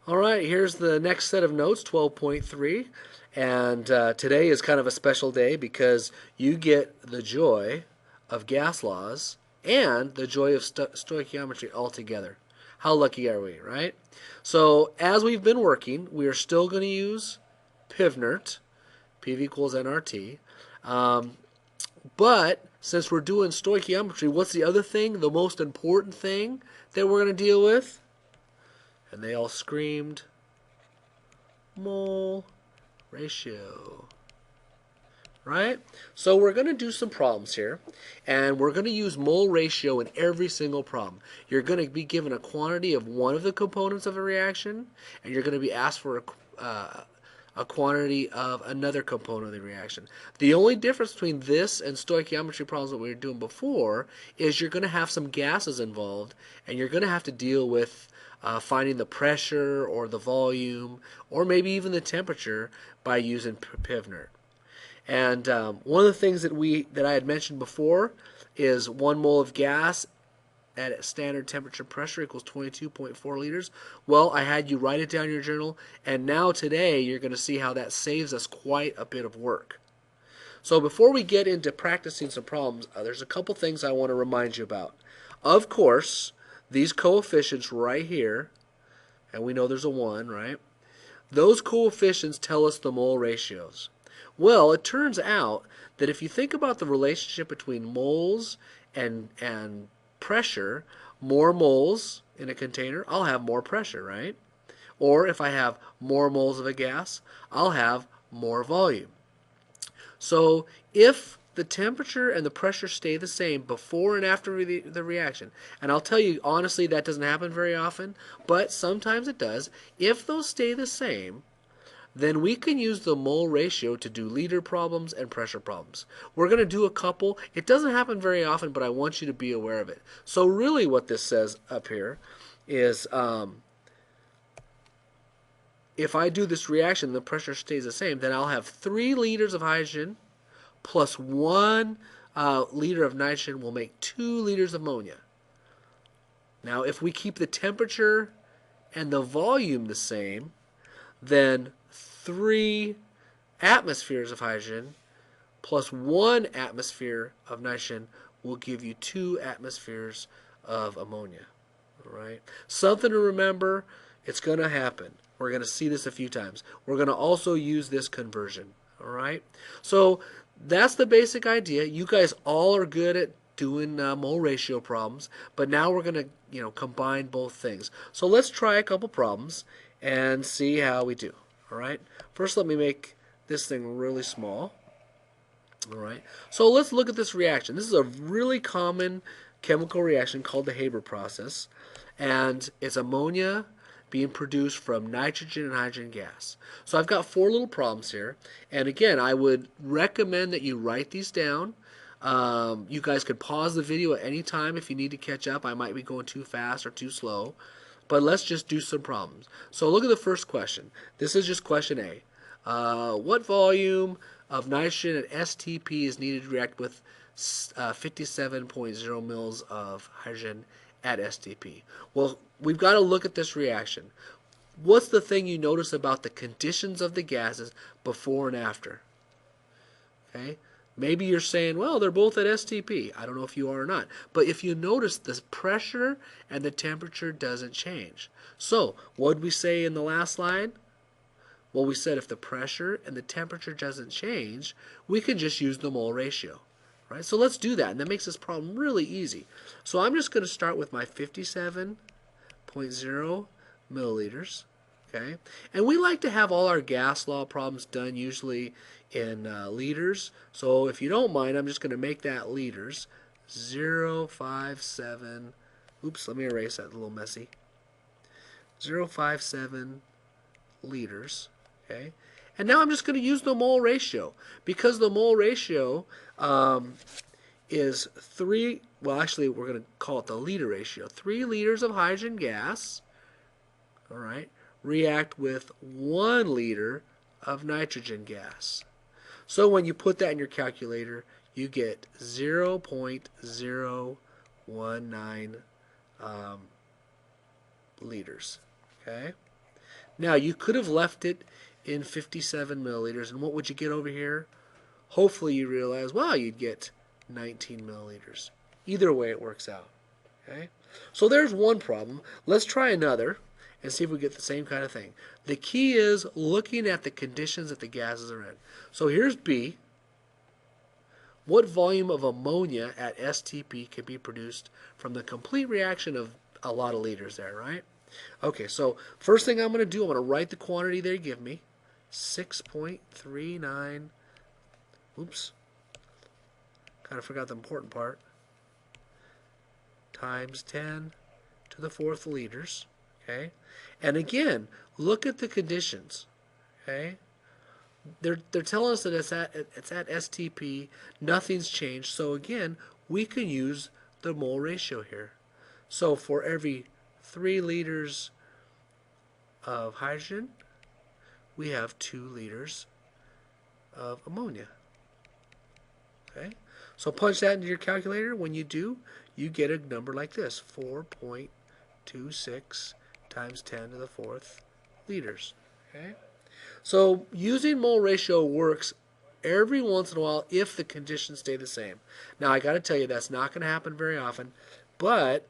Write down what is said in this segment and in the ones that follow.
All right, here's the next set of notes, 12.3. And today is kind of a special day because you get the joy of gas laws and the joy of stoichiometry all together. How lucky are we, right? So as we've been working, we are still going to use PivNert, PV equals nRT. Um, but since we're doing stoichiometry, what's the other thing, the most important thing that we're going to deal with? And they all screamed, mole ratio. Right? So we're going to do some problems here, and we're going to use mole ratio in every single problem. You're going to be given a quantity of one of the components of a reaction, and you're going to be asked for a quantity of another component of the reaction. The only difference between this and stoichiometry problems that we were doing before is you're going to have some gases involved, and you're going to have to deal with finding the pressure or the volume or maybe even the temperature by using PivNert. And one of the things that I had mentioned before is 1 mole of gas at standard temperature pressure equals 22.4 liters. Well, I had you write it down in your journal, and now today you're going to see how that saves us quite a bit of work. So before we get into practicing some problems, there's a couple things I want to remind you about. Of course, these coefficients right here, and we know there's a 1, right? Those coefficients tell us the mole ratios. Well, it turns out that if you think about the relationship between moles and pressure, more moles in a container, I'll have more pressure, right? Or if I have more moles of a gas, I'll have more volume. So if the temperature and the pressure stay the same before and after the reaction, and I'll tell you honestly that doesn't happen very often, but sometimes it does, if those stay the same, then we can use the mole ratio to do liter problems and pressure problems. We're going to do a couple. It doesn't happen very often, but I want you to be aware of it. So really what this says up here is if I do this reaction and the pressure stays the same, then I'll have 3 liters of hydrogen plus 1 liter of nitrogen will make 2 liters of ammonia. Now if we keep the temperature and the volume the same, then 3 atmospheres of hydrogen plus 1 atmosphere of nitrogen will give you 2 atmospheres of ammonia. All right? Something to remember, it's going to happen. We're going to see this a few times. We're going to also use this conversion. All right? So that's the basic idea. You guys all are good at doing mole ratio problems, but now we're going to combine both things. So let's try a couple problems and see how we do. All right. First, let me make this thing really small. All right. So let's look at this reaction. This is a really common chemical reaction called the Haber process, and it's ammonia being produced from nitrogen and hydrogen gas. So I've got 4 little problems here, and again, I would recommend that you write these down. You guys could pause the video at any time if you need to catch up. I might be going too fast or too slow. But let's just do some problems. So look at the first question. This is just question A. What volume of nitrogen at STP is needed to react with 57.0 mils of hydrogen at STP? Well, we've got to look at this reaction. What's the thing you notice about the conditions of the gases before and after? Okay. Maybe you're saying, well, they're both at STP. I don't know if you are or not. But if you notice, the pressure and the temperature doesn't change. So what did we say in the last line? Well, we said if the pressure and the temperature doesn't change, we can just use the mole ratio. Right? So let's do that. And that makes this problem really easy. So I'm just going to start with my 57.0 milliliters. Okay? And we like to have all our gas law problems done usually in liters. So if you don't mind, I'm just going to make that liters. 0.57. Oops, let me erase that, a little messy. 0.57 liters. Okay? And now I'm just going to use the mole ratio. Because the mole ratio is 3, well actually we're going to call it the liter ratio. 3 liters of hydrogen gas, all right, react with 1 liter of nitrogen gas. So when you put that in your calculator, you get 0.019 liters. Okay. Now, you could have left it in 57 milliliters, and what would you get over here? Hopefully you realize, well, you'd get 19 milliliters. Either way, it works out. Okay? So there's one problem. Let's try another and see if we get the same kind of thing. The key is looking at the conditions that the gases are in. So here's B. What volume of ammonia at STP can be produced from the complete reaction of a lot of liters there, right? Okay, so first thing I'm going to do, I'm going to write the quantity they give me. 6.39. Oops. Kind of forgot the important part. Times 10 to the fourth liters. Okay? And again, look at the conditions. Okay? They're telling us that it's at STP, nothing's changed. So again, we can use the mole ratio here. So for every 3 liters of hydrogen, we have 2 liters of ammonia. Okay? So punch that into your calculator. When you do, you get a number like this, 4.26 times 10 to the fourth liters. Okay? So using mole ratio works every once in a while if the conditions stay the same. Now, I got to tell you, that's not going to happen very often, but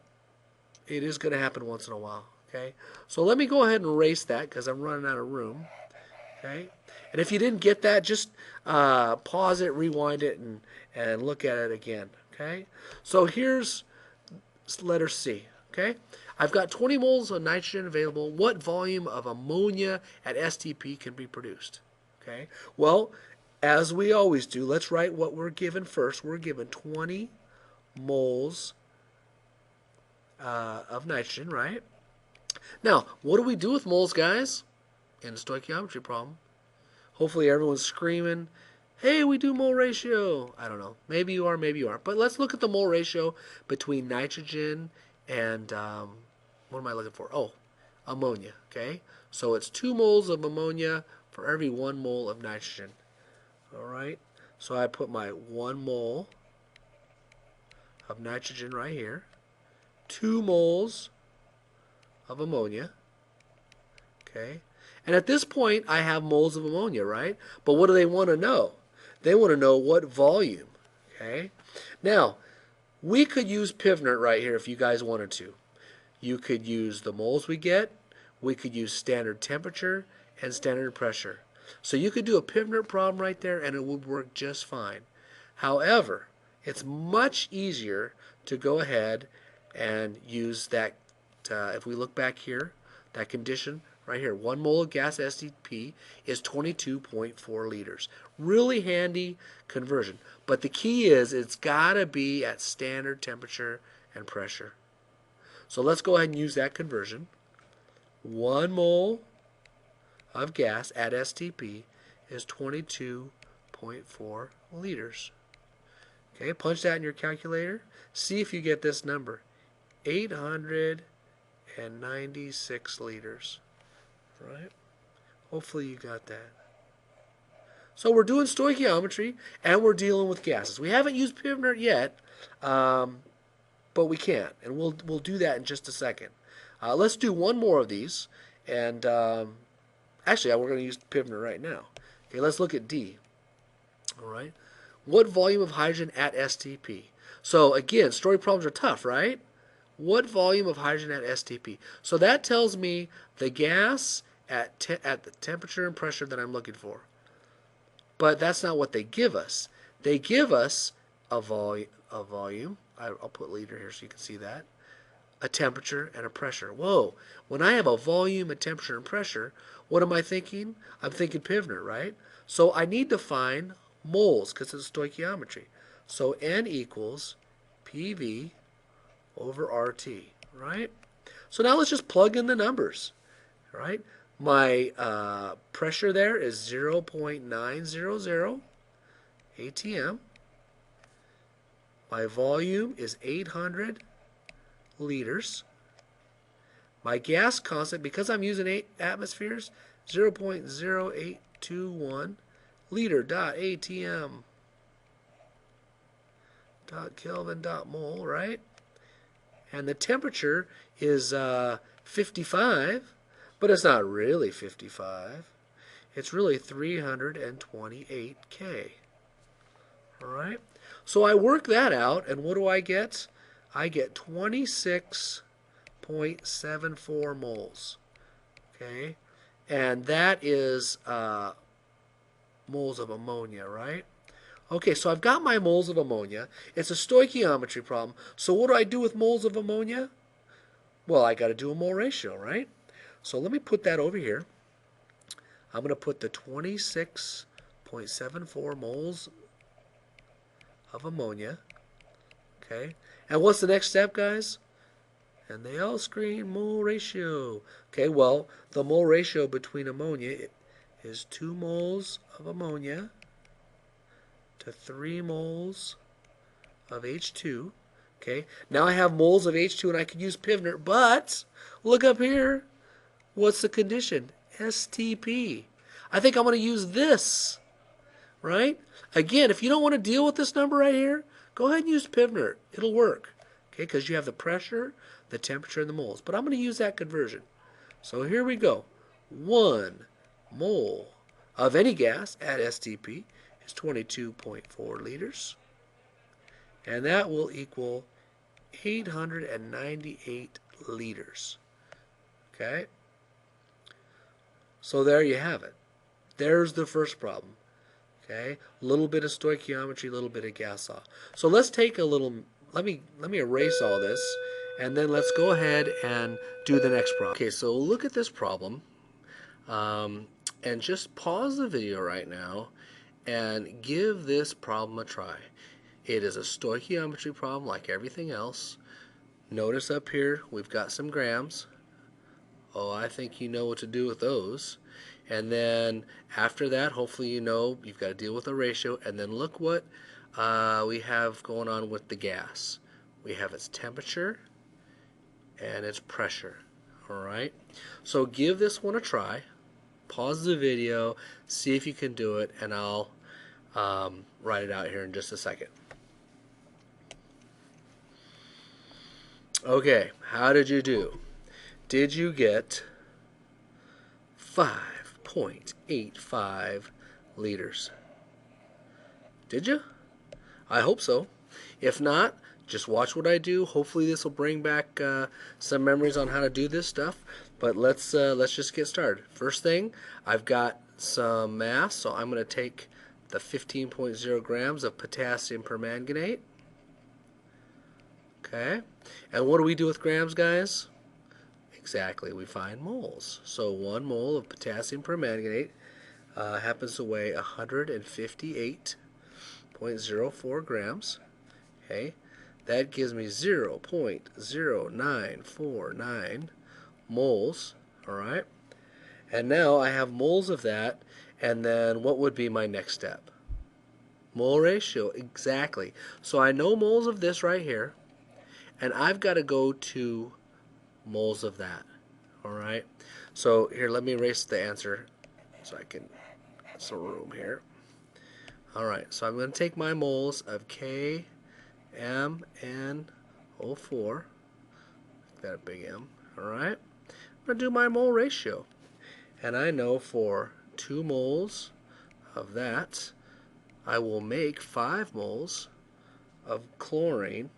it is going to happen once in a while. Okay? So let me go ahead and erase that because I'm running out of room. Okay? And if you didn't get that, just pause it, rewind it, and look at it again. Okay? So here's letter C. Okay? I've got 20 moles of nitrogen available. What volume of ammonia at STP can be produced? Okay? Well, as we always do, let's write what we're given first. We're given 20 moles of nitrogen, right? Now, what do we do with moles, guys? In a stoichiometry problem. Hopefully everyone's screaming, hey, we do mole ratio. I don't know. Maybe you are, maybe you aren't. But let's look at the mole ratio between nitrogen and, what am I looking for? Oh, ammonia, okay? So it's 2 moles of ammonia for every 1 mole of nitrogen. All right? So I put my 1 mole of nitrogen right here. 2 moles of ammonia. Okay? And at this point, I have moles of ammonia, right? But what do they want to know? They want to know what volume. Okay? Now, we could use Pivnert right here if you guys wanted to. You could use the moles we get. We could use standard temperature and standard pressure. So you could do a Pivnert problem right there and it would work just fine. However, it's much easier to go ahead and use that, if we look back here, that condition right here, 1 mole of gas STP is 22.4 liters. Really handy conversion. But the key is it's got to be at standard temperature and pressure. So let's go ahead and use that conversion. 1 mole of gas at STP is 22.4 liters. Okay, punch that in your calculator. See if you get this number. 896 liters. Right? Hopefully you got that. So we're doing stoichiometry and we're dealing with gases. We haven't used Pivnert yet, but we can, and we'll do that in just a second. Let's do one more of these, and actually we're going to use Pivnert right now. Okay, let's look at D. All right, what volume of hydrogen at STP? So again, story problems are tough, right? What volume of hydrogen at STP? So that tells me the gas at the temperature and pressure that I'm looking for. But that's not what they give us. They give us a volume. I'll put liter here so you can see that. A temperature and a pressure. Whoa. When I have a volume, a temperature, and pressure, what am I thinking? I'm thinking Pivnert, right? So I need to find moles because it's stoichiometry. So N equals PV over RT, right? So now let's just plug in the numbers, right? My pressure there is 0.900 atm. My volume is 800 liters. My gas constant, because I'm using 8 atmospheres, 0.0821 liter dot atm dot Kelvin dot mole, right? And the temperature is 55. But it's not really 55. It's really 328 K. All right? So I work that out, and what do I get? I get 26.74 moles. Okay? And that is moles of ammonia, right? Okay, so I've got my moles of ammonia. It's a stoichiometry problem. So what do I do with moles of ammonia? Well, I got to do a mole ratio, right? So let me put that over here. I'm going to put the 26.74 moles of ammonia. Okay, and what's the next step, guys? And they all scream mole ratio. Okay, well, the mole ratio between ammonia is 2 moles of ammonia to 3 moles of H2. Okay, now I have moles of H2 and I can use Pivnert, but look up here. What's the condition? STP. I think I'm going to use this, right? Again, if you don't want to deal with this number right here, go ahead and use Pivnert. It'll work, okay, because you have the pressure, the temperature, and the moles. But I'm going to use that conversion. So here we go. 1 mole of any gas at STP is 22.4 liters. And that will equal 898 liters. Okay? So there you have it. There's the first problem. Okay? A little bit of stoichiometry, a little bit of gas law. So let's take a little, let me erase all this, and then let's go ahead and do the next problem. Okay, so look at this problem, and just pause the video right now and give this problem a try. It is a stoichiometry problem like everything else. Notice up here we've got some grams. Oh, I think you know what to do with those. And then after that, hopefully you know you've got to deal with a ratio. And then look what we have going on with the gas. We have its temperature and its pressure. All right. So give this one a try. Pause the video, see if you can do it, and I'll write it out here in just a second. Okay, how did you do? Did you get 5.85 liters? Did you? I hope so. If not, just watch what I do. Hopefully this will bring back some memories on how to do this stuff. But let's just get started. First thing, I've got some mass, so I'm going to take the 15.0 grams of potassium permanganate. Okay, and what do we do with grams, guys? Exactly, we find moles. So 1 mole of potassium permanganate happens to weigh 158.04 grams. Okay, that gives me 0.0949 moles. All right, and now I have moles of that, and then what would be my next step? Mole ratio, exactly. So I know moles of this right here, and I've got to go to moles of that. All right, so here, let me erase the answer so I can get some room here. All right, so I'm going to take my moles of KMnO4, got a big M. All right, I'm going to do my mole ratio, and I know for 2 moles of that I will make 5 moles of chlorine.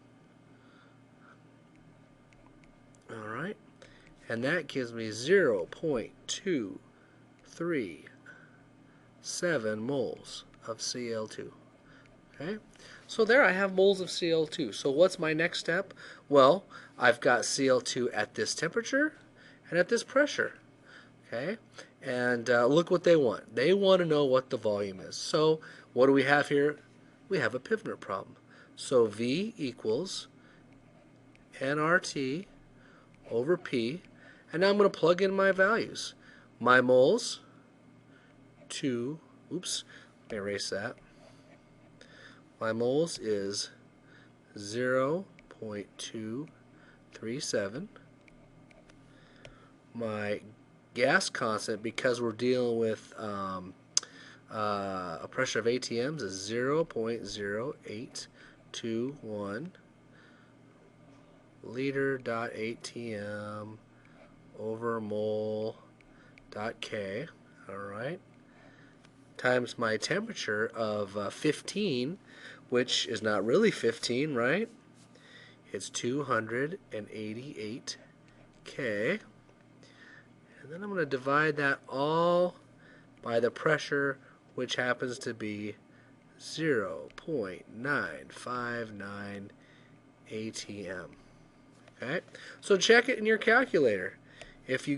All right, and that gives me 0.237 moles of Cl2. Okay, so there I have moles of Cl2. So what's my next step? Well, I've got Cl2 at this temperature and at this pressure. Okay, and look what they want. They want to know what the volume is. So what do we have here? We have a Pivnert problem. So V equals nRT over P, and now I'm going to plug in my values. My moles, 2, oops, let me erase that. My moles is 0.237. My gas constant, because we're dealing with a pressure of ATMs, is 0.0821 liter.atm over mole dot K, all right, times my temperature of 15, which is not really 15, right? It's 288 K. And then I'm going to divide that all by the pressure, which happens to be 0.959 atm. Okay? So check it in your calculator. If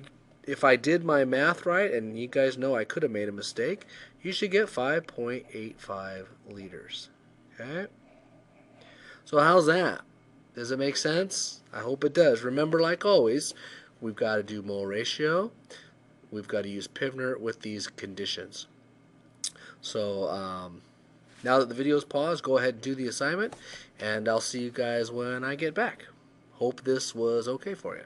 I did my math right, and you guys know I could have made a mistake, you should get 5.85 liters. Okay? So how's that? Does it make sense? I hope it does. Remember, like always, we've got to do mole ratio. We've got to use Pivner with these conditions. So now that the video is paused, go ahead and do the assignment, and I'll see you guys when I get back. Hope this was okay for you.